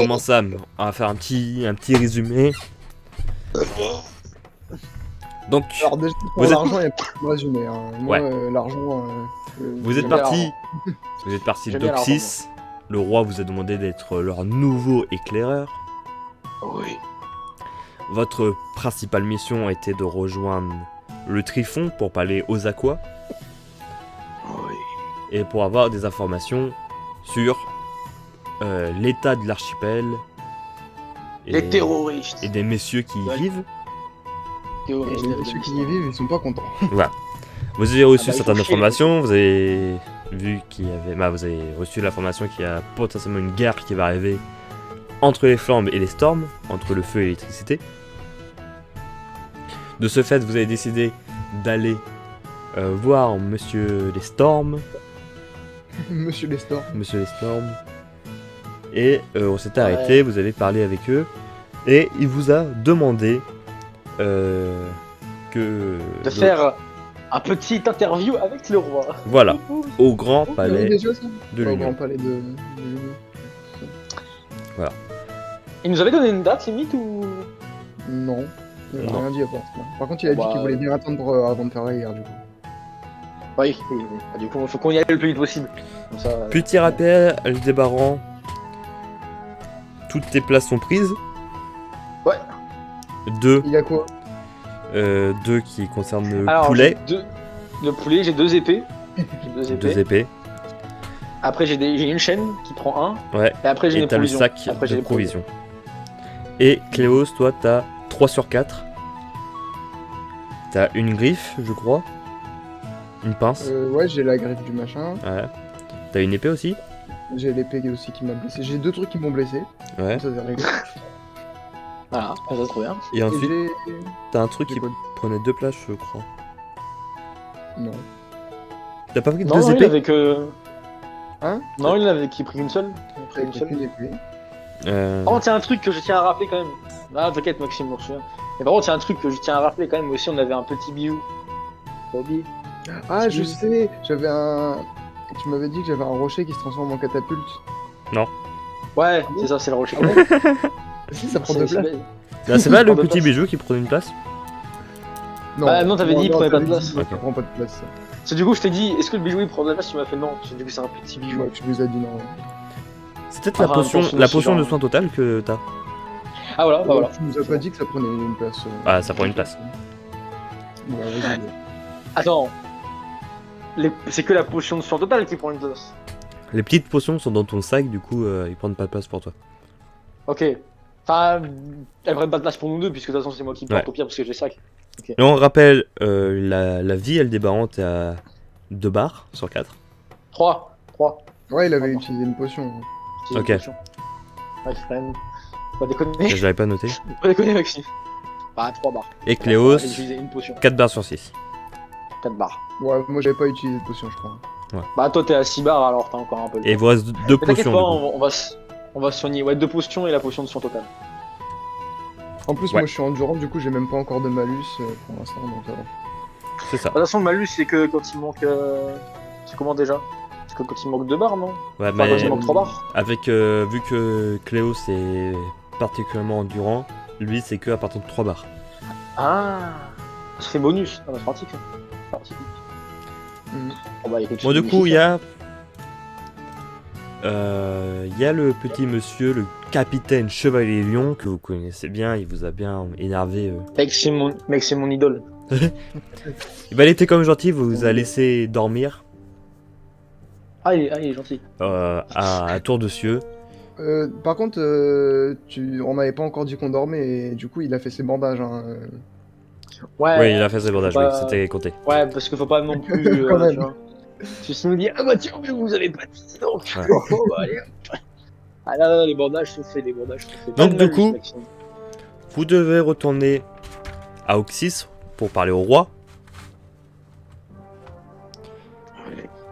commencer à faire un petit résumé. Donc, Alors déjà, pour Vous êtes- l'argent, il y a pas de résumé. Hein. Moi, Ouais. l'argent... vous êtes J'aime bien parti. Vous êtes parti J'aime bien d'Oxys. Le roi vous a demandé d'être leur nouveau éclaireur. Oui. Votre principale mission était de rejoindre le Trifon pour parler aux Aquas Oui. et pour avoir des informations sur l'état de l'archipel Les terroristes. et des messieurs qui y Ouais. vivent. Et Terroristes. ceux qui y vivent, ils sont pas contents. Vous avez reçu Ah bah, il certaines faut chier, informations, vous avez vu qu'il y avait... vous avez reçu l'information qu'il y a potentiellement une guerre qui va arriver entre les flammes et les storms, entre le feu et l'électricité. De ce fait, vous avez décidé d'aller voir Monsieur les Storms, Monsieur Lestor. Monsieur les Storms, et on s'était arrêté, vous avez parlé avec eux, et il vous a demandé que... De faire un petit interview avec le roi. Voilà, au Grand Oh, Palais déjà, ça de Au l'Union. Grand Palais de l'Union. Il nous avait donné une date limite ou. Non. Il a Non. rien dit avant. Par contre, il a dit Bah, qu'il voulait bien attendre avant de faire la guerre, du coup. Oui, oui. Ah, du coup, il faut qu'on y aille le plus vite possible. Comme ça, Petit rappel, Aldébaran, toutes tes places sont prises. Ouais. Deux Il a quoi? qui concernent le Alors, poulet, le poulet, j'ai 2 épées. J'ai 2 épées. 2 épées, Après, j'ai une chaîne qui prend 1. ouais, Et après, j'ai et des t'as le provisions. sac Après, j'ai de des provisions. Et Cléos, toi t'as 3 sur 4. T'as une griffe, je crois. Une pince. Ouais, j'ai la griffe du machin. Ouais. T'as une épée aussi. J'ai l'épée aussi qui m'a blessé. J'ai 2 trucs qui m'ont blessé. Ouais. Ça, c'est réglé. Voilà, ça c'est trop bien. Et Et ensuite, j'ai... t'as un truc qui j'ai quoi prenait 2 places, je crois. Non. T'as pas pris Non, 2 non, il épées avait que. Hein? Non, il avait qui pris une seule. Il a pris une J'ai seule. qu'une épée. Par contre, il y a un truc que je tiens à rappeler quand même. Ah, t'inquiète, Maxime, je me souviens. Mais par contre, il y a un truc que je tiens à rappeler quand même aussi. On avait un petit bijou. T'as oublié? Ah, je sais. J'avais un... Tu m'avais dit que j'avais un rocher qui se transforme en catapulte. Ouais, c'est ça, c'est le rocher. Si, ça prend 2 places. Là, c'est pas le Prends deux petit places. bijou qui prenait une place. Bah, non, t'avais dit, il prenait pas de t'avais place. dit, Ok. Ça prend pas de place. ça. C'est du coup, je t'ai dit, est-ce que le bijou il prend de la place? Tu m'as fait non. J'ai dit que c'est un petit bijou. Ouais, tu nous as dit non. C'est peut-être Enfin, la aussi, potion de genre. soin total que t'as. Ah, voilà, bah voilà. Tu nous as pas dit que ça prenait une place. Ah, ça prend une place. Ouais, vas-y. Attends. C'est que la potion de soin totale qui prend une place. Les petites potions sont dans ton sac, du coup, ils prennent pas de place pour toi. Ok. Enfin, elle prend pas de place pour nous deux, puisque de toute façon, c'est moi qui porte Ouais. au pire parce que j'ai le sac. Et on rappelle, la vie, elle débarrante à 2 barres sur 4. 3. Ouais, il avait utilisé une potion. Ok. Ouais, c'est quand même. Pas déconner. Je l'avais pas noté. Pas déconner, Maxime. Bah, 3 barres. Et Cléos, J'ai utilisé une potion. 4 barres sur 6. 4 barres. Ouais, moi j'avais pas utilisé de potion, je crois. Bah, toi, t'es à 6 barres, alors t'as encore un peu. Et il vous reste 2 Mais t'inquiète potions, pas, du coup. on va se soigner. Ouais, 2 potions et la potion de soin total. En plus, Ouais. moi je suis endurant, du coup j'ai même pas encore de malus pour l'instant, donc ça va. C'est ça. De toute façon, le malus, c'est que quand il manque. C'est comment déjà? C'est que quand il manque 2 barres, non? Ouais, Enfin, mais quand il manque 3 barres. avec, vu que Cléos est particulièrement endurant, lui, c'est que à partir de 3 barres. Ah, ça fait bonus. Ah, bah, c'est pratique. Ça. C'est pratique. Mhm. Bon, bah, y a quelque Bon, chose du de coup, il efficace. y a le petit monsieur, le capitaine Chevalier Lion, que vous connaissez bien, il vous a bien énervé. Mec, c'est mon idole. Il était comme gentil, il vous a laissé dormir Ah, il est gentil. à tour de cieux. Par contre, on m'avait pas encore dit qu'on dormait, et du coup il a fait ses bandages. Hein. Ouais. Oui, il a fait ses bandages, bah, oui, c'était compté. Ouais, parce qu'il faut pas non plus. Quand même. Tu vois. Si sinon, il nous dit, ah bah tiens, mais vous avez pas dit donc. Ouais. Oh, bah, allez. Ah là, là, les bandages sont faits, les bandages sont faits. Donc, Pas de du coup- Maxime. Vous devez retourner à Oxys pour parler au roi.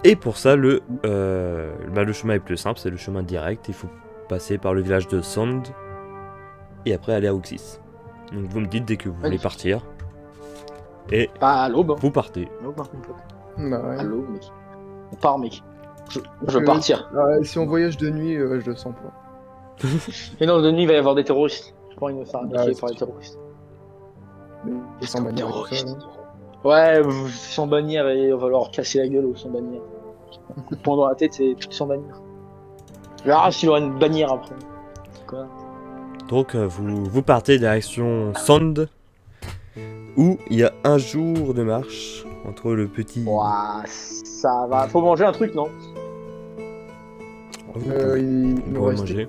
Et pour ça, le chemin est plus simple, c'est le chemin direct. Il faut passer par le village de Sand et après aller à Oxys. Donc vous me dites dès que vous voulez Magnifique. partir. Et Bah, à l'aube. vous partez. À l'aube, mon pote. Bah ouais. À l'aube, mec. On part, mec. Je veux partir. Ouais, si on voyage de nuit, je le sens pas. Mais non, de nuit, il va y avoir des terroristes. J'ai pas envie de me faire attaquer c'est par les sûr. terroristes. Et sans bannière et tout ça, là. Ouais, sans bannière, et on va leur casser la gueule ou sans bannière. Un coup de poing dans la tête et plus sans bannière. Je verrai s'il aura une bannière après. Quoi. Donc vous partez direction Sand, où il y a un jour de marche entre le petit... Ouah, ça va. Faut manger un truc, non? Vous Il nous pourrez restait. manger.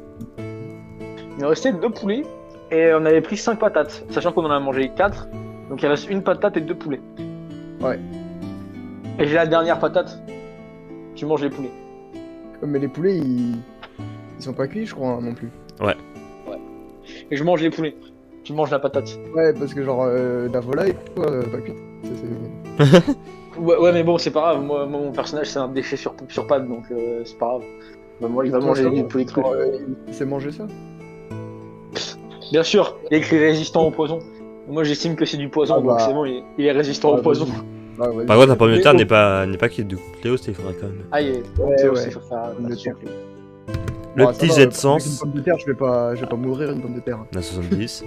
Il nous restait 2 poulets et on avait pris 5 patates, sachant qu'on en a mangé 4. Donc il reste une patate et 2 poulets. Ouais. Et j'ai la dernière patate. Tu manges les poulets. Mais les poulets, ils sont pas cuits, je crois, hein, non plus. Et je mange les poulets. Tu manges la patate. Ouais, parce que genre, la volaille, quoi, pas cuite. C'est- Ouais, mais bon, c'est pas grave. Moi, mon personnage, c'est un déchet sur pattes, donc c'est pas grave. Bah, moi, il va manger du poulet cru. Genre, il sait manger ça. Bien sûr, il est écrit résistant au poison. Moi, j'estime que c'est du poison, Ah bah. donc c'est bon, il est résistant au poison. Ah, vas-y. Par contre, la pomme de Mais terre bon. n'est pas cuite, du coup. Léo, il faudra quand même. Ah, il est. Ouais, c'est ouais. aussi, faut faire Pomme de attention. terre. Le Ah, ça petit va, jet de avec sens, Une pomme de terre, je vais pas mourir une pomme de terre. on a 70.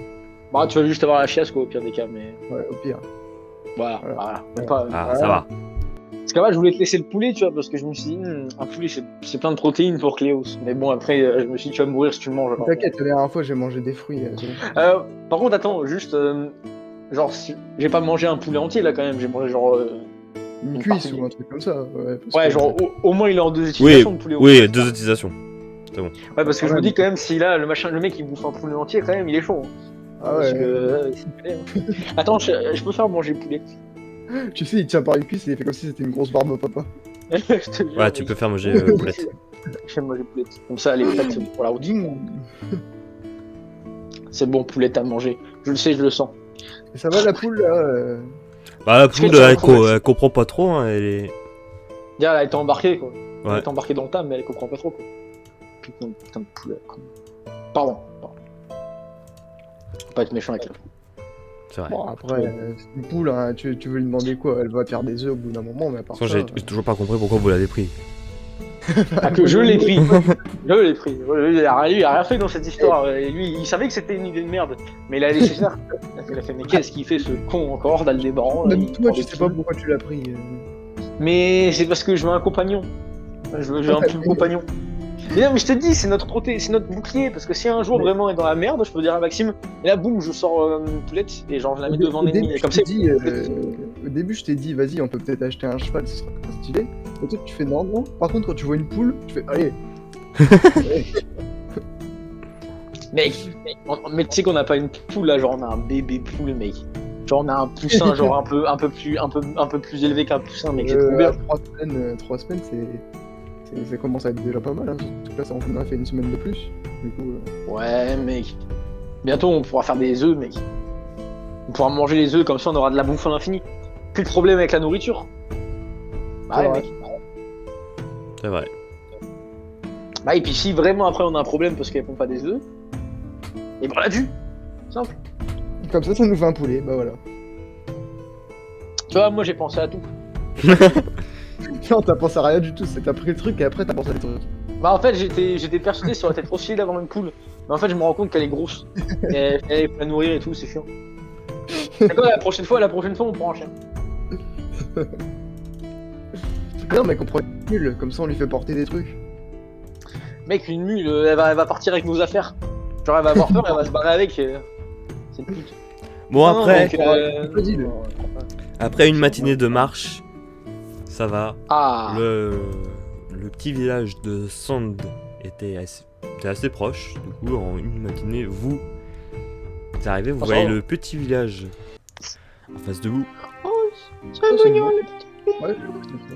Bah, tu vas juste avoir la chiasse, quoi, au pire des cas, mais. Ouais, au pire. Voilà, Voilà. voilà. Même pas- Ah, ça va. Parce qu'en fait, je voulais te laisser le poulet, tu vois, parce que je me suis dit, un poulet, c'est plein de protéines pour Cléos. Mais bon, après, je me suis dit, tu vas mourir si tu le manges. alors. T'inquiète, la dernière fois, j'ai mangé des fruits. C'est bon. Par contre, attends, juste. Genre, j'ai pas mangé un poulet entier là quand même, j'ai mangé genre. Une Une cuisse partie. ou un truc comme ça. Ouais, parce Ouais, que- genre au moins il est en 2 Oui, utilisations le poulet. oui, 2 utilisations. Ouais, parce que je me dis quand même, si là, le mec il bouffe un poulet entier, quand même, il est chaud. Hein. Ah Parce ouais. que, s'il te plaît, hein. Attends, je peux faire manger le poulet. Tu sais, il tient par une cuisse et il fait comme si c'était une grosse barbe au papa. Je te jure, Ouais, mais tu peux faire manger je poulette. J'aime manger poulette. Comme ça, elle est prête pour la route. Mmh. C'est bon, poulette à manger. Je le sais, je le sens. Et ça va la poule là Bah, la que poule, tu vas elle, trouver- elle comprend pas trop, hein, elle est... Déjà, elle a été embarquée, quoi. Elle a Ouais. été embarquée dans le tas, mais elle comprend pas trop, quoi. Putain de poulet. Quoi. Pardon. Faut pas être méchant avec elle. C'est vrai. Bon, après, c'est une poule, hein, tu veux lui demander quoi? Elle va te faire des œufs au bout d'un moment, mais à part De toute ça... façon, j'ai toujours pas compris pourquoi vous l'avez pris. Ah, que je l'ai pris. Je l'ai pris. Lui, il a rien fait dans cette histoire. Et lui, il savait que c'était une idée de merde. Mais il a laissé faire. Il a fait, mais qu'est-ce qu'il fait ce con encore, d'Aldébaran? Même Il toi, prend tu des sais pas poules. pourquoi tu l'as pris. Mais c'est parce que je veux un compagnon. Je veux un poule compagnon. Mais non, mais je te dis, c'est notre bouclier. Parce que si un jour Mais- vraiment elle est dans la merde, je peux dire à Maxime, et là, boum, je sors une poulette et genre je la mets devant Au l'ennemi. début, Et comme je ça, t'ai dit, au début, je t'ai dit, vas-y, on peut peut-être acheter un cheval, ce sera pas stylé. Et toi, tu fais non, non. Par contre, quand tu vois une poule, tu fais, allez. Allez. mec, mais tu sais qu'on n'a pas une poule là, genre on a un bébé poule, mec. Genre on a un poussin, genre un peu plus élevé qu'un poussin, mec. C'est trop bien. 3 semaines, ça commence à être déjà pas mal. Hein. Surtout que là, ça en a fait une semaine de plus. Du coup, Ouais, mec. Bientôt, on pourra faire des œufs, mec. On pourra manger les œufs, comme ça, on aura de la bouffe à l'infini. Plus de problème avec la nourriture. Bah C'est ouais, vrai. mec. C'est vrai. Bah, et puis si vraiment après on a un problème parce qu'elles font pas des œufs, et ben on l'a vu. Simple. comme ça nous fait un poulet, bah voilà. Tu vois, moi j'ai pensé à tout. Non, t'as pensé à rien du tout, c'est t'as pris le truc et après t'as pensé à des trucs. Bah, en fait, j'étais persuadé sur la tête trop stylé d'avoir une poule. Mais en fait, je me rends compte qu'elle est grosse. Et elle faut la nourrir et tout, c'est chiant. C'est quoi la prochaine fois, on prend un chien. Non, mais qu'on prend une mule, comme ça on lui fait porter des trucs. Mec, une mule, elle va partir avec nos affaires. Genre, elle va avoir peur, elle va se barrer avec. C'est une pute. Bon, Non, après, donc, Pas dit, le- après une matinée de marche, ça va. Ah, Le petit village de Sand était assez proche. Du coup, en une matinée, vous arrivez, vous Ah, ça voyez va. le petit village en face de vous. c'est c'est mignon. Ouais,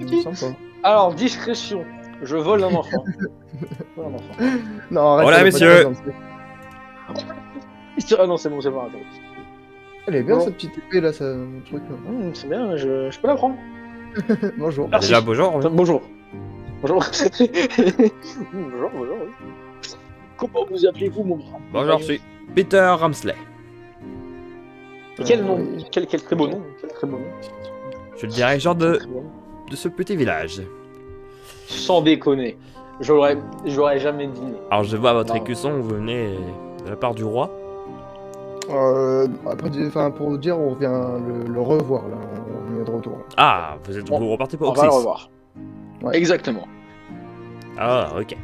c'est sympa. Alors, discrétion. Je vole un enfant. Je vole un enfant. Non, arrête. Voilà, ça va pas messieurs. être gentil. Ah non, c'est bon, attends. Elle est bien Bon. cette petite épée là, ça, truc là. C'est bien, je peux la prendre. Bonjour. Merci. Déjà, bonjour. oui. Bonjour. Bonjour. Bonjour, bonjour. Oui. Comment vous appelez-vous, mon grand? Bonjour, je suis Peter Ramsley. Et quel nom? Oui. Quel très beau nom. Quel très beau nom. Je suis le dirigeant Quel très beau nom. de ce petit village. Sans déconner. j'aurais jamais deviné. Alors je vois à votre Non. écusson, vous venez de la part du roi. Après, enfin, pour dire, on revient le revoir là, on est de retour. Ah, Bon, vous repartez pour On va le Oxys. revoir. Ouais. Exactement. Ah, ok.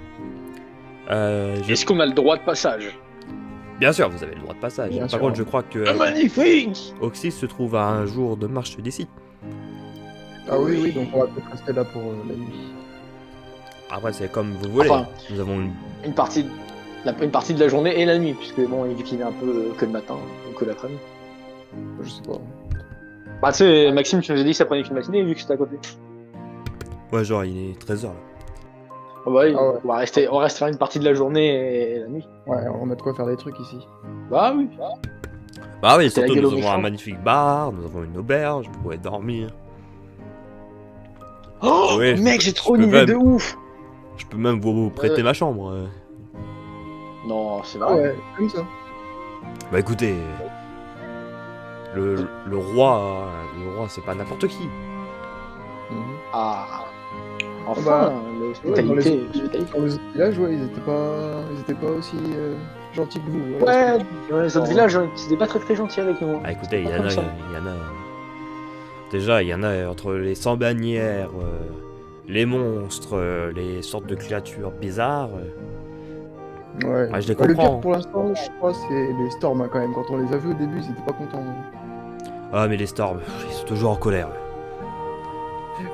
Est-ce qu'on a le droit de passage? Bien sûr, vous avez le droit de passage. Bien Par sûr. contre, je crois que Magnifique! Oxys se trouve à un jour de marche d'ici. Ah oui, donc on va peut-être rester là pour la nuit. Après, c'est comme vous voulez. Enfin, Nous avons une... une partie de la journée et la nuit, puisque bon, il est un peu que le matin ou que l'après-midi. Je sais pas. Bah, tu sais, Maxime, tu nous as dit que ça prenait qu'une matinée vu que c'était à côté. Ouais, genre, il est 13h là. Ah bah oui, Ah ouais. on va rester faire une partie de la journée et la nuit. Ouais, on a de quoi faire des trucs ici. Bah oui. Bah oui, C'est la surtout gueule nous aux avons un méchants. magnifique bar, nous avons une auberge, vous pouvez dormir. Oh, Ouais, mec, je j'ai peux- trop je une peux idée même- de ouf! Je peux même vous prêter ma chambre. Non, c'est Ah vrai. ouais, comme ça. Bah écoutez, le roi c'est pas n'importe qui. Mhm. Ah. Enfin, bah, l'hospitalité. l'hospitalité. Dans les autres villages, ouais, ils étaient pas aussi gentils que vous. Ouais, dans les autres villages, c'était pas très très gentil avec nous. Ah écoutez, Pas comme ça. il y en a... Déjà, il y en a entre les sans-bannières, les monstres, les sortes de créatures bizarres. Ouais. Ouais, je les Bah, le comprends. pire pour l'instant, je crois, c'est les storms hein, quand même. Quand on les a vus au début, ils étaient pas contents. Ah mais les storms, ils sont toujours en colère.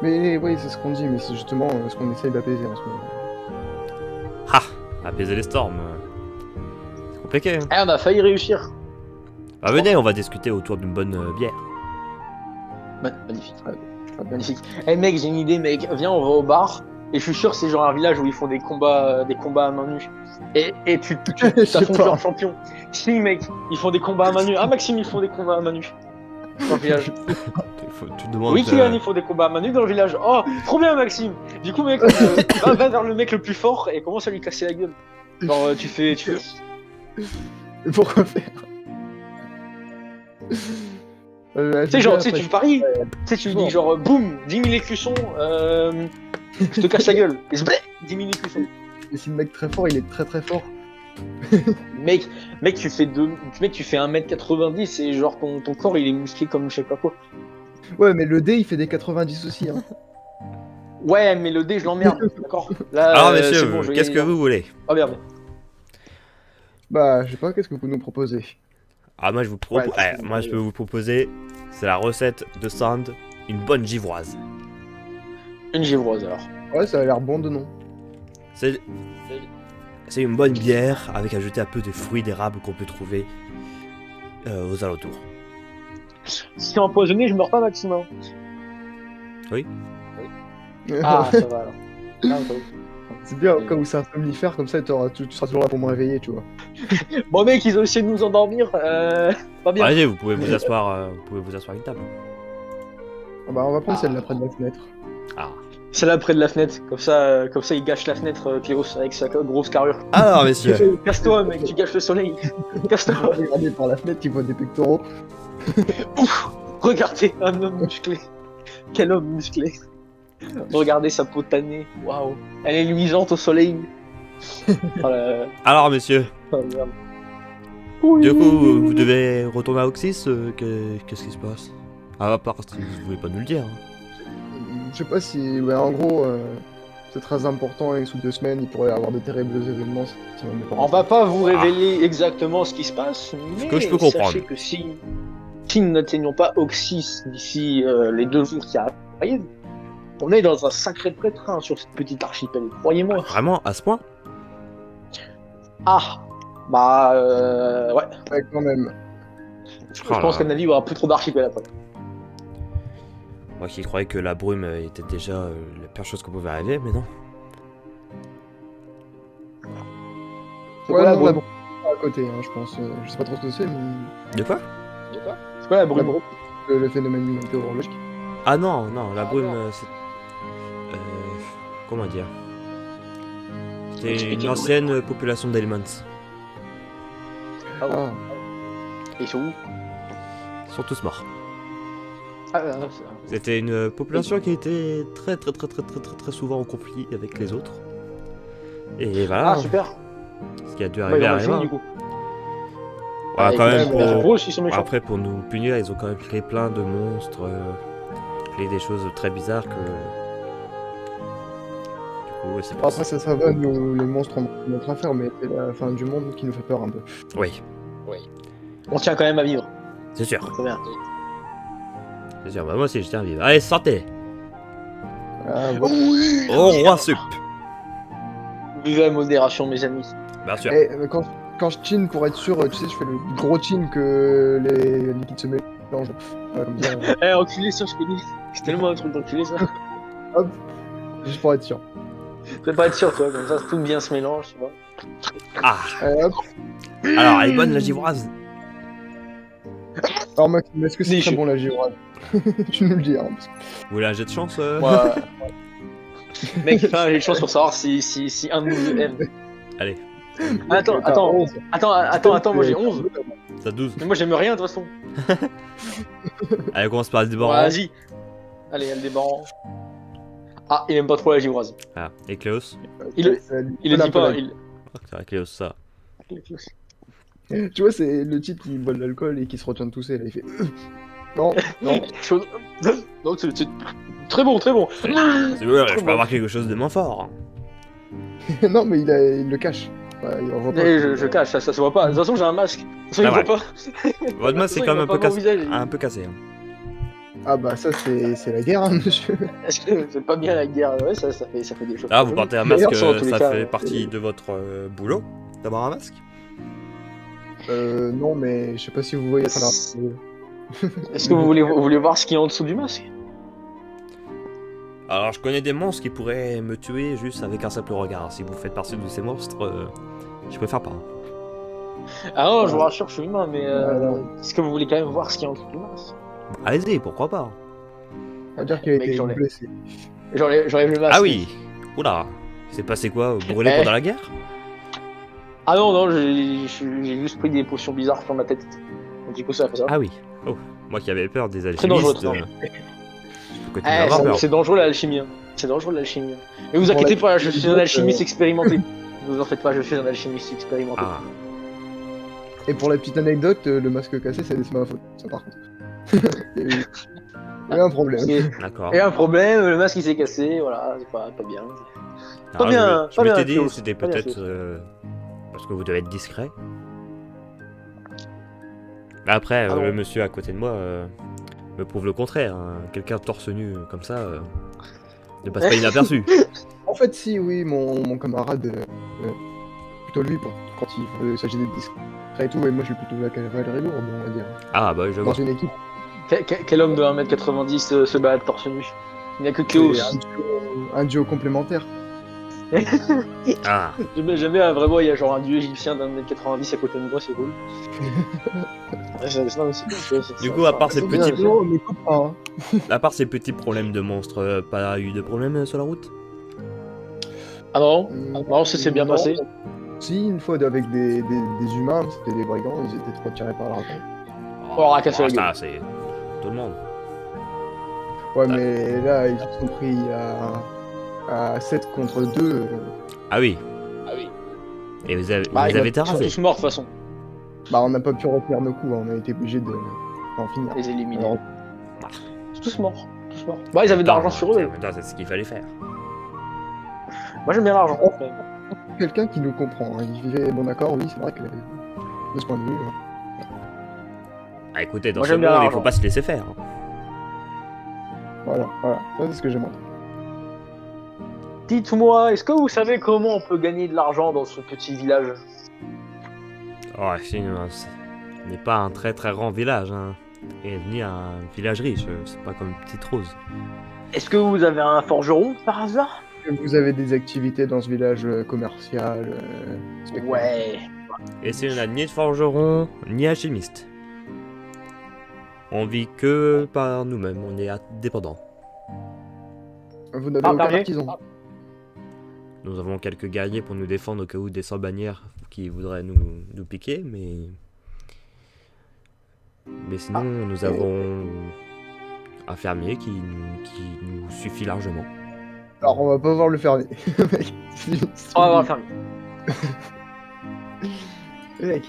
Mais oui, c'est ce qu'on dit, mais c'est justement ce qu'on essaye d'apaiser en ce moment. Ha! Apaiser les storms. C'est compliqué. Hein. Eh, on a failli réussir. Bah venez, on va discuter autour d'une bonne bière. Magnifique. Ah, Magnifique. Eh mec, j'ai une idée, mec. Viens, on va au bar. Et je suis sûr que c'est genre un village où ils font des combats à main nue. Et tu Je sais t'affrontes pas. leur champion. Si mec, ils font des combats à main nue. Ah Maxime, ils font des combats à main nue. Dans le village. Tu demandes... Oui, Kylian, ils font des combats à main nue dans le village. Oh, trop bien Maxime. Du coup mec, va vers le mec le plus fort et commence à lui casser la gueule. Genre tu fais. Mais pourquoi faire Tu sais, genre, tu sais, tu paries. Tu sais, tu lui dis genre, boum, 10 000 écussons, je te casse la gueule. Et zblé, 10 000 écussons. Et si le mec très fort, il est très très fort. Mec, tu fais 1m90 et genre ton corps il est musclé comme je sais pas quoi. Ouais, mais le dé, il fait des 90 aussi. Hein. Ouais, mais le dé, je l'emmerde, d'accord. Là, Alors c'est messieurs, bon, je vais qu'est-ce y que aller. vous voulez? Oh merde. Bah, je sais pas, qu'est-ce que vous pouvez nous proposer? Ah moi je vous propose... moi je peux vous proposer, c'est la recette de Sand, une bonne givroise. Une givroise alors. Ouais, ça a l'air bon de nom. C'est une bonne bière avec ajouté un peu de fruits d'érable qu'on peut trouver aux alentours. Si empoisonné, je meurs pas, Maxime. Hein. Ah, ça va alors. Ah, ça va. C'est bien, au cas où c'est un somnifère, comme ça tu seras toujours là pour me réveiller, tu vois. Bon mec, ils ont essayé de nous endormir. Pas bien. Allez, vous pouvez vous asseoir à une table. Ah bah, on va prendre celle-là près de la fenêtre. Ah. C'est là près de la fenêtre. Comme ça, il gâche la fenêtre, Pyros, avec sa grosse carrure. Alors messieurs, Casse-toi, mec, tu gâches le soleil. Casse-toi. Regardez par la fenêtre, il voit des pectoraux. Ouf, regardez, un homme musclé. Quel homme musclé. Regardez sa peau tannée. Waouh. Elle est luisante au soleil. Oh là, alors messieurs, oh merde. du coup vous devez retourner à Oxys, qu'est-ce qui se passe? À part si vous voulez pas nous le dire. Hein. Je sais pas si. Ouais, en gros, c'est très important et sous 2 semaines, il pourrait y avoir de terribles événements. Si on n'est pas On va pas vous révéler exactement ce qui se passe, mais que je peux comprendre. sachez que si nous n'atteignons pas Oxys d'ici les 2 jours qui arrivent, on est dans un sacré pétrin sur cette petite archipel, croyez-moi. Vraiment, à ce point? Ah, bah ouais. Ouais, quand même. Je pense qu'à mon avis, il y aura plus trop d'archipel après. Moi qui croyais que la brume était déjà la pire chose qu'on pouvait arriver, mais non. C'est Ouais, quoi la non, la brume? brume, à côté, hein, je pense. Je sais pas trop ce que c'est, mais. De quoi? C'est quoi la La brume? brume, le phénomène météorologique. Ah non, non, la brume, c'est... comment dire? C'était Expliquez-moi. une ancienne population d'Elements. Ah, Et ils sont où? Ils sont tous morts. Ah, C'était une population qui était très souvent en conflit avec les autres. Et voilà, Ah, super. ce qui a dû Bah, arriver ils ont arrivera. fini, du coup. Voilà, quand même, Les Japon aussi sont méchants. après, pour nous punir, ils ont quand même créé plein de monstres, créé des choses très bizarres que... Du coup, ouais, c'est pour Après, ça va, nous, les monstres, on a notre affaire, mais c'est la fin du monde qui nous fait peur un peu. Oui, On tient quand même à vivre. c'est sûr. C'est bien. C'est sûr, bah, moi aussi je tiens à vivre. Allez, sortez. Ah, voilà. Oh, roi sup. Vivez à modération, mes amis. Bien sûr. Eh, quand je chine pour être sûr, tu sais, je fais le gros chin que les liquides se mélangent. Voilà, comme ça, Eh, enculé, ça, je connais. C'est tellement un truc d'enculé, ça. juste pour être sûr. Tu peux pas être sûr, toi, comme ça, tout bien se mélange, tu vois. Ah, Hop. alors, elle est bonne la givroise. Alors, Maxime, est-ce que c'est Niche. très bon la givrade? Tu nous le dis, hein. parce que- Vous voulez un jet de chance Moi. Mec, enfin, j'ai une chance pour savoir si un de nous aime. Allez, Attends, moi j'ai 11. ça 12. Mais moi j'aime rien de toute façon. Allez, on commence par le débarras. Vas-y. Allez, elle débarre. Ah, il aime pas trop la givroise. Ah, et Cléos. Il le dit pas. C'est vrai, Cléos, ça. Tu vois, c'est le type qui boit de l'alcool et qui se retient de tousser, là, il fait... Non, non. Donc c'est très bon, très bon. C'est vrai, je peux avoir quelque chose de moins fort. Non, mais il le cache. Ouais, il en voit pas. Je cache, ça se voit pas. De toute façon, j'ai un masque. De toute façon, il Ah voit pas. Votre masque, c'est quand même un peu cassé. cassé. Un peu cassé. Hein. Ah bah ça, c'est la guerre, hein, monsieur. C'est pas bien la guerre. Ouais, ça fait des choses. Ah, vous portez un masque, D'ailleurs, ça, dans tous les ça cas, fait partie de votre boulot d'avoir un masque? Non, mais je sais pas si vous voyez ça là. Est-ce que vous voulez voir ce qu'il y a en dessous du masque? Alors, je connais des monstres qui pourraient me tuer juste avec un simple regard. Si vous faites partie de ces monstres, je préfère pas. Ah non, je vous rassure, je suis humain, mais non. est-ce que vous voulez quand même voir ce qu'il y a en dessous du masque? Allez-y, pourquoi pas. On va dire qu'il a Mec, été j'en ai. blessé. J'enlève le masque. Ah oui. Oula. C'est passé quoi? Brûlé Eh. pendant la guerre? Ah non, j'ai juste pris des potions bizarres sur ma tête. Donc du coup, ça a fait ça. Ah oui. Oh, moi qui avais peur des Très dangereux, alchimistes. très Je peux continuer à avoir peur. c'est dangereux l'alchimie. Hein. C'est dangereux l'alchimie. Et vous inquiétez pas, je suis un alchimiste expérimenté. Ne vous en faites pas, je suis un alchimiste expérimenté. Ah. Et pour la petite anecdote, le masque cassé, c'est ma faute, ça par contre. Il y a eu un problème. D'accord. Et un problème, le masque il s'est cassé, voilà, c'est pas bien. Alors, bien, je pas bien, m'étais dit, Théo, c'était pas bien, peut-être parce que vous devez être discret. Après, Ah non. le monsieur à côté de moi me prouve le contraire. Hein. Quelqu'un torse nu comme ça ne passe pas inaperçu. En fait, si, oui, mon camarade, plutôt lui, quand il s'agit d'être discret et tout, et moi je suis plutôt la cavalerie lourde, on va dire. Ah bah je Dans vois. une équipe. Quel homme de 1m90 se balade torse nu? Il n'y a que Cléos. C'est un duo complémentaire. Ah. J'aime bien, vraiment, il y a genre un dieu égyptien d'1m90 à côté de moi, c'est cool. Non, mais c'est cool, Du coup, à part ces c'est bien, petits, Non, mais copains, hein. à part ces petits problèmes de monstres, pas eu de problème sur la route? Ah non, ça s'est bien Non. passé. Si, une fois avec des humains, c'était des brigands, ils étaet trop tirés par l'argent. On leur a cassé la gueule. Ça, c'est tout le monde. Ouais, mais là, ils se sont pris à 7 contre 2. Ah oui. Ah oui. Et vous avez, Bah, vous avez été ils sont rasé. tous morts de toute façon. Bah, on n'a pas pu retenir nos coups, hein, on a été obligé d'en finir. Les éliminer. Alors, Ils sont tous morts. Tous morts. Bah, ils avaient de l'argent sur eux. C'est ce qu'il fallait faire. Moi, j'aime bien l'argent. quelqu'un qui nous comprend, hein, il vivait bon accord, oui, c'est vrai que de ce point de vue. Ah écoutez, dans Moi, ce j'aime bien monde, il l'argent. faut pas se laisser faire. Hein. Voilà, ça c'est ce que j'aime. Dites-moi, est-ce que vous savez comment on peut gagner de l'argent dans ce petit village? Oh, ce n'est pas un très très grand village, hein. Et ni un village riche, c'est pas comme Petite Rose. Est-ce que vous avez un forgeron par hasard? Vous avez des activités dans ce village commercial spectacle. Ouais. Et si on n'a ni de forgeron, ni alchimiste. On vit que par nous-mêmes, on est indépendants. Vous n'avez Ah, aucun pareil. artisan. Nous avons quelques guerriers pour nous défendre au cas où des sans-bannières qui voudraient nous piquer, mais sinon nous avons un fermier qui nous suffit largement. Alors, on va pas voir le fermier. Mec, On va voir le fermier. Mec.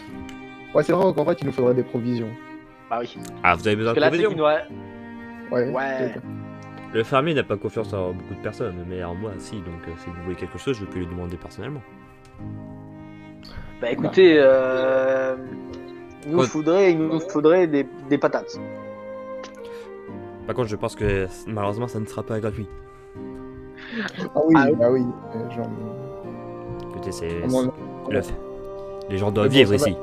Ouais, c'est vrai qu'en fait, il nous faudrait des provisions. Bah oui. Ah, vous avez besoin Parce de que là, provisions? Ouais. Ouais. peut-être. Le fermier n'a pas confiance en beaucoup de personnes, mais en moi, si. Donc, si vous voulez quelque chose, je peux lui demander personnellement. Bah écoutez, Ouais. il nous faudrait des patates. Par contre, je pense que malheureusement, ça ne sera pas gratuit. Ah oui, Ah oui. bah oui. Genre, Écoutez, c'est comment- le- les gens doivent Mais bon, vivre ça va. ici.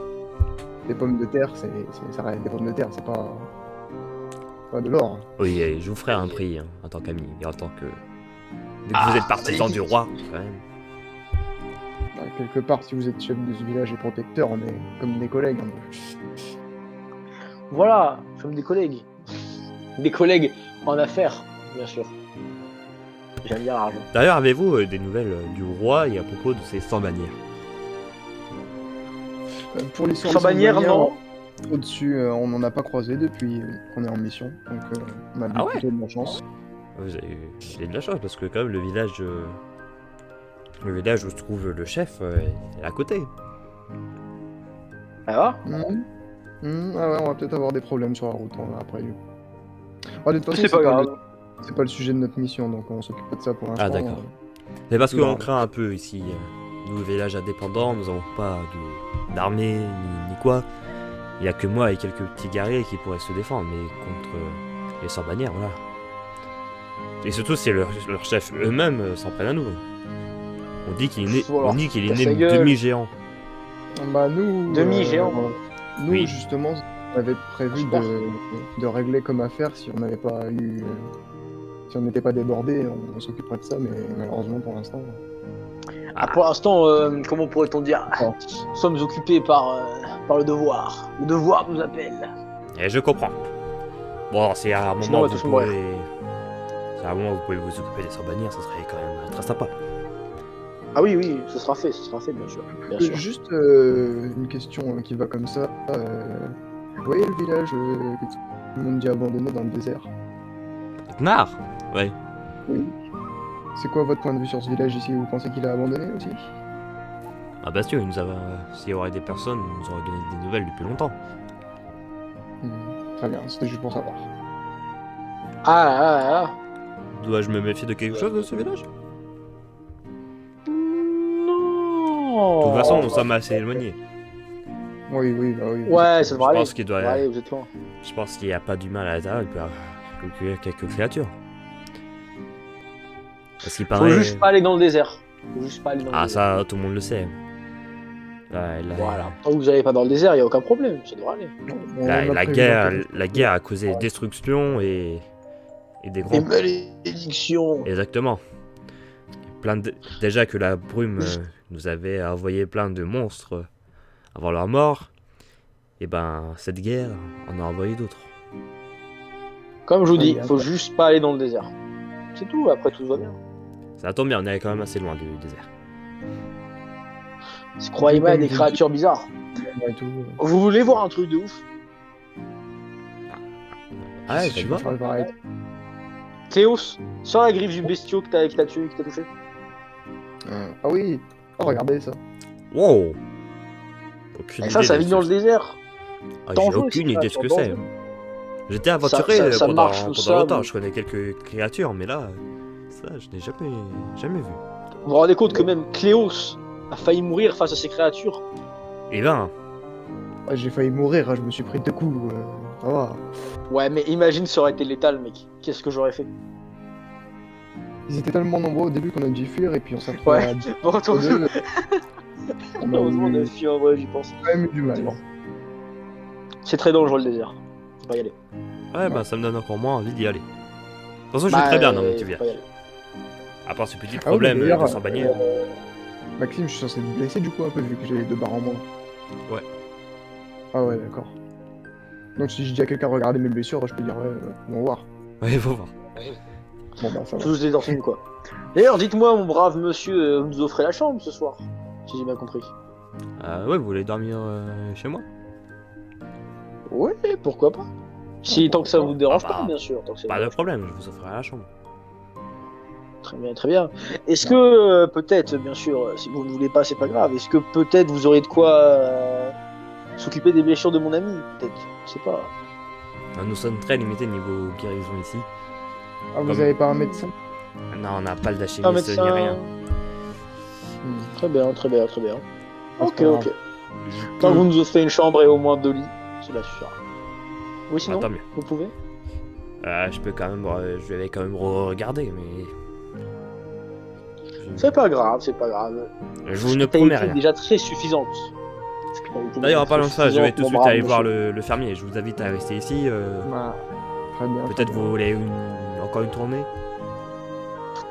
les pommes de terre, ça reste des pommes de terre, c'est pas de l'or. Oui, et je vous ferai un prix hein, en tant qu'ami et en tant que. Vu que Ah, vous êtes partisan du magnifique. roi, quand même. Bah, quelque part, si vous êtes chef de ce village et protecteur, on est comme des collègues. Un peu. Voilà, comme des collègues. Des collègues en affaires, bien sûr. J'aime bien l'argent. D'ailleurs, avez-vous des nouvelles du roi et à propos de ses 100 bannières? Pour les Sans bannière, non. Au-dessus, on n'en a pas croisé depuis qu'on est en mission, donc on a Ah ouais plutôt de la chance. Vous avez de la chance parce que quand même le village où se trouve le chef est à côté. Ça va? Ah ouais, on va peut-être avoir des problèmes sur la route hein, après. Du coup. Ah, de toute façon, C'est pas grave. c'est pas le sujet de notre mission, donc on s'occupe pas de ça pour l'instant. Ah d'accord. C'est parce Non. qu'on craint un peu ici. Nous, village indépendant, nous n'avons pas d'armée ni quoi. Il n'y a que moi et quelques petits guerriers qui pourraient se défendre, mais contre les sans bannières, voilà. Et surtout si leur chef eux-mêmes s'en prennent à nous. On dit qu'il est né, Voilà. on dit qu'il est Casse né la gueule. demi-géant. Bah nous, Demi-géant. Nous Oui. justement, on avait prévu Super. de régler comme affaire si on n'avait pas eu, si on n'était pas débordé, on s'occuperait de ça, mais malheureusement pour l'instant. Ah, pour l'instant, comment pourrait-on dire? Oh. Nous sommes occupés par le devoir. Le devoir nous appelle. Et je comprends. Bon, si à un Sinon, on moment va vous tous mourir. pouvez... Si à un moment vous pouvez vous occuper des sans bannières, ça serait quand même très sympa. Ah oui, oui, ce sera fait, bien sûr. Bien sûr. Juste une question qui va comme ça. Vous voyez le village que tout le monde dit abandonné dans le désert? Gnar. Ouais. Oui. C'est quoi votre point de vue sur ce village ici? Vous pensez qu'il a abandonné aussi? Ah bah sûr, s'il y aurait des personnes, ils nous auraient donné des nouvelles depuis longtemps. Très bien, c'était juste pour savoir. Ah. Dois-je me méfier de quelque chose de ce village? Non. De toute façon, nous sommes assez éloignés. Oui, bah oui. Ouais, ça devrait Je aller. pense qu'il doit- Ça devrait aller, vous êtes loin. Je pense qu'il n'y a pas d'humain à l'intérieur, il peut y avoir quelques créatures. Parce qu'il Faut paraît... juste pas aller dans le désert. Faut juste pas aller dans le Ah désert. ça, tout le monde le sait. Là, Voilà. Tant que vous allez pas dans le désert, y a aucun problème. Ça devrait aller. On La, a la prévu guerre, d'enquêter. la guerre a causé destruction et des Et grands... malédiction. Exactement. Déjà que la brume nous avait envoyé plein de monstres avant leur mort, et ben cette guerre en a envoyé d'autres. Comme je vous dis, Ah, faut d'accord. juste pas aller dans le désert. C'est tout, après tout va bien. Ça tombe bien, on est quand même assez loin du désert. Croyez-moi, il y a des créatures bizarres. Et tout. Vous voulez voir un truc de ouf? Ah ouais, Si ça tu te veux va? faire pareil. Cléos, sors la griffe du bestiau que t'as tué, qui t'a touché. Ah oui. Oh, regardez ça. Wow. Aucune Et ça idée de vit dans le ce- désert. Ah, j'ai Dangereux, aucune ces idée de ce que créatures, c'est. dangereux. J'étais aventuré Ça pendant, marche au pendant sable. longtemps, je connais quelques créatures, mais là, ça, je n'ai jamais vu. Vous vous rendez compte que même Cléos a failli mourir face à ces créatures? Et ben, Ouais, j'ai failli mourir, hein, je me suis pris 2 coups. Ça va. Ouais, mais imagine ça aurait été létal, mec. Qu'est-ce que j'aurais fait? Ils étaient tellement nombreux au début qu'on a dû fuir et puis on s'est retrouvé Ouais. Bon, à deux. heureusement, on a fui en vrai, j'y pense. quand même eu du mal. C'est très dangereux le désert. Faut pas y aller. ouais, bah ça me donne encore moins envie d'y aller. De toute façon, je suis très bien dans mon petit faut village. pas y aller. À part ce petit Ah oui, problème mais d'ailleurs, de sans bannière. Maxime, je suis censé te blesser du coup un peu vu que j'ai les 2 barres en moins. Ouais. Ah ouais, d'accord. Donc si je dis à quelqu'un regarder mes blessures, je peux dire ouais, on va voir. Ouais, faut voir. Bon bah ça va. Tous des orphelines, quoi. D'ailleurs, dites-moi, mon brave monsieur, vous nous offrez la chambre ce soir, si j'ai bien compris. Ouais, vous voulez dormir chez moi? Ouais, pourquoi pas. Si, tant que ça vous dérange Ah bah, pas, bien sûr. Tant que ça vous Pas de dérange problème, je vous offrirai la chambre. Très bien, très bien. Est-ce que, peut-être, bien sûr, si vous ne voulez pas, c'est pas grave, est-ce que peut-être vous aurez de quoi s'occuper des blessures de mon ami? Peut-être, je sais pas. Nous sommes très limités niveau guérison ici. Ah, vous Comme- avez pas un médecin? Non, on n'a pas le Un d'alchimiste ni médecin. rien. Très bien, très bien, très bien. Ah, c'est Ok, pas grave. ok. Tant que vous nous offrez une chambre et au moins 2 lits, cela suffira. Oui, sinon, Tant mieux. vous pouvez? Je peux quand même, je vais quand même regarder, mais C'est pas grave, c'est pas grave. je vous ne Ta promets équipe est rien. déjà très suffisante. D'ailleurs, en parlant de ça, je vais tout de suite aller voir le. le fermier. Je vous invite à rester ici. Bah, très bien. Peut-être très vous bien. voulez encore une tournée.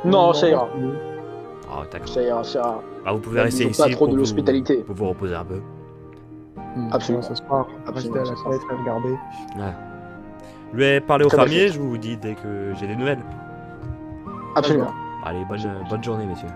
Non, ça ira. Ah, d'accord. Ça ira, ça ira. Ah, vous pouvez rester Disons pas ici trop pour de vous, l'hospitalité. pour vous reposer un peu. Absolument. Ce soir, rester Absolument, à la ce soir. fenêtre et regarder. Je vais parler au Très bonne fermier. chose. Je vous dis dès que j'ai des nouvelles. Absolument. Allez, bonne journée, messieurs.